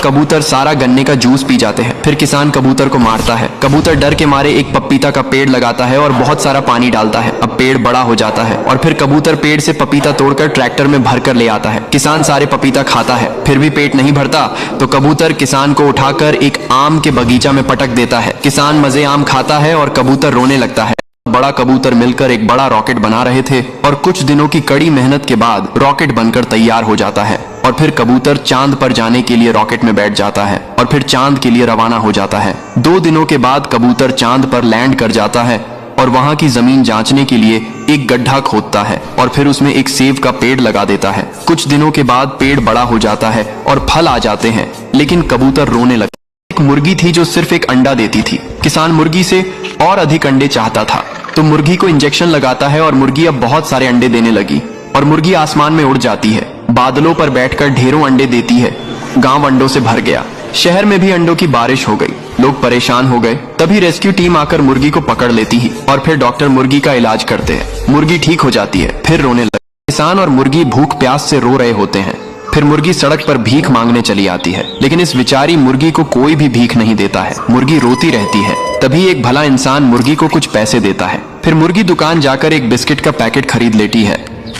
कबूतर सारा गन्ने का जूस पी जाते हैं। फिर किसान कबूतर को मारता है। कबूतर डर के मारे एक पपीता का पेड़ लगाता है और बहुत सारा पानी डालता है। अब पेड़ बड़ा हो जाता है और फिर कबूतर पेड़ से पपीता तोड़कर ट्रैक्टर में भरकर ले आता है। किसान सारे पपीता खाता है, फिर भी पेट नहीं भरता तो कबूतर किसान को उठाकर एक आम के बगीचा में पटक देता है। किसान मजे आम खाता है और कबूतर रोने लगता है। बड़ा कबूतर मिलकर एक बड़ा रॉकेट बना रहे थे और कुछ दिनों की कड़ी मेहनत के बाद रॉकेट बनकर तैयार हो जाता है और फिर कबूतर चांद पर जाने के लिए रॉकेट में बैठ जाता है और फिर चांद के लिए रवाना हो जाता है। 2 दिनों के बाद कबूतर चांद पर लैंड कर जाता है और वहां की जमीन जांचने के लिए एक गड्ढा खोदता है और फिर उसमें एक सेब का पेड़ लगा देता है। कुछ दिनों के बाद पेड़ बड़ा हो जाता है और फल आ जाते हैं, लेकिन कबूतर रोने लगता है। एक मुर्गी थी जो सिर्फ एक अंडा देती थी। किसान मुर्गी से और अधिक अंडे चाहता था तो मुर्गी को इंजेक्शन लगाता है और मुर्गी अब बहुत सारे अंडे देने लगी और मुर्गी आसमान में उड़ जाती है। बादलों पर बैठकर ढेरों अंडे देती है। गांव अंडों से भर गया। शहर में भी अंडों की बारिश हो गई। लोग परेशान हो गए। तभी रेस्क्यू टीम आकर मुर्गी को पकड़ लेती है और फिर डॉक्टर मुर्गी का इलाज करते हैं। मुर्गी ठीक हो जाती है, फिर रोने लगती है। किसान और मुर्गी भूख प्यास से रो रहे होते हैं। फिर मुर्गी सड़क पर भीख मांगने चली आती है, लेकिन इस बेचारी मुर्गी को कोई भी भीख नहीं देता है। मुर्गी रोती रहती है। तभी एक भला इंसान मुर्गी को कुछ पैसे देता है। फिर मुर्गी दुकान जाकर एक बिस्किट का पैकेट खरीद लेती है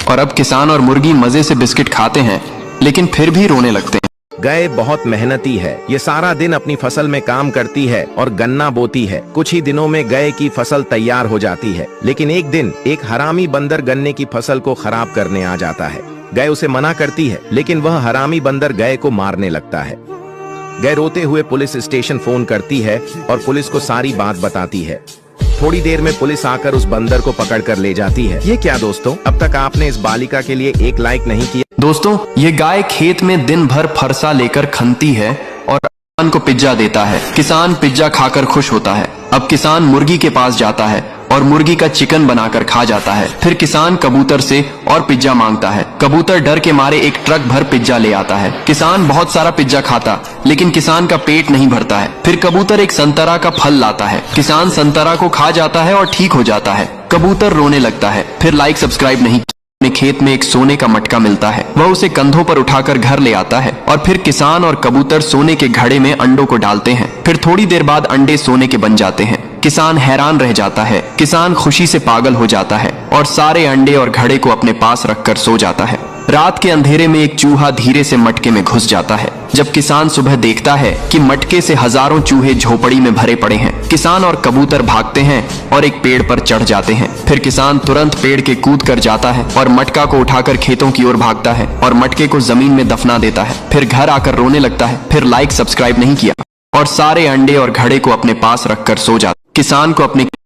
और अब किसान और मुर्गी मजे से बिस्किट खाते हैं, लेकिन फिर भी रोने लगते हैं। गाय बहुत मेहनती है। ये सारा दिन अपनी फसल में काम करती है और गन्ना बोती है। कुछ ही दिनों में गाय की फसल तैयार हो जाती है, लेकिन एक दिन एक हरामी बंदर गन्ने की फसल को खराब करने आ जाता है। गाय उसे मना करती है, लेकिन वह हरामी बंदर गाय को मारने लगता है। गाय रोते हुए पुलिस स्टेशन फोन करती है और पुलिस को सारी बात बताती है। थोड़ी देर में पुलिस आकर उस बंदर को पकड़ कर ले जाती है। ये क्या दोस्तों, अब तक आपने इस बालिका के लिए एक लाइक नहीं किया। दोस्तों, ये गाय खेत में दिन भर फरसा लेकर खनती है और किसान को पिज्जा देता है। किसान पिज्जा खाकर खुश होता है। अब किसान मुर्गी के पास जाता है और मुर्गी का चिकन बनाकर खा जाता है। फिर किसान कबूतर से और पिज्जा मांगता है। कबूतर डर के मारे एक ट्रक भर पिज्जा ले आता है। किसान बहुत सारा पिज्जा खाता, लेकिन किसान का पेट नहीं भरता है। फिर कबूतर एक संतरा का फल लाता है। किसान संतरा को खा जाता है और ठीक हो जाता है। कबूतर रोने लगता है। फिर लाइक सब्सक्राइब नहीं। अपने खेत में एक सोने का मटका मिलता है। वह उसे कंधों पर उठाकर घर ले आता है और फिर किसान और कबूतर सोने के घड़े में अंडों को डालते हैं। फिर थोड़ी देर बाद अंडे सोने के बन जाते हैं। किसान हैरान रह जाता है। किसान खुशी से पागल हो जाता है और सारे अंडे और घड़े को अपने पास रखकर सो जाता है। रात के अंधेरे में एक चूहा धीरे से मटके में घुस जाता है। जब किसान सुबह देखता है कि मटके से हजारों चूहे झोपड़ी में भरे पड़े हैं, किसान और कबूतर भागते हैं और एक पेड़ पर चढ़ जाते हैं। फिर किसान तुरंत पेड़ के कूद कर जाता है और मटका को उठाकर खेतों की ओर भागता है और मटके को जमीन में दफना देता है। फिर घर आकर रोने लगता है। फिर लाइक सब्सक्राइब नहीं किया और सारे अंडे और घड़े को अपने पास रखकर सो जाता है। किसान को अपने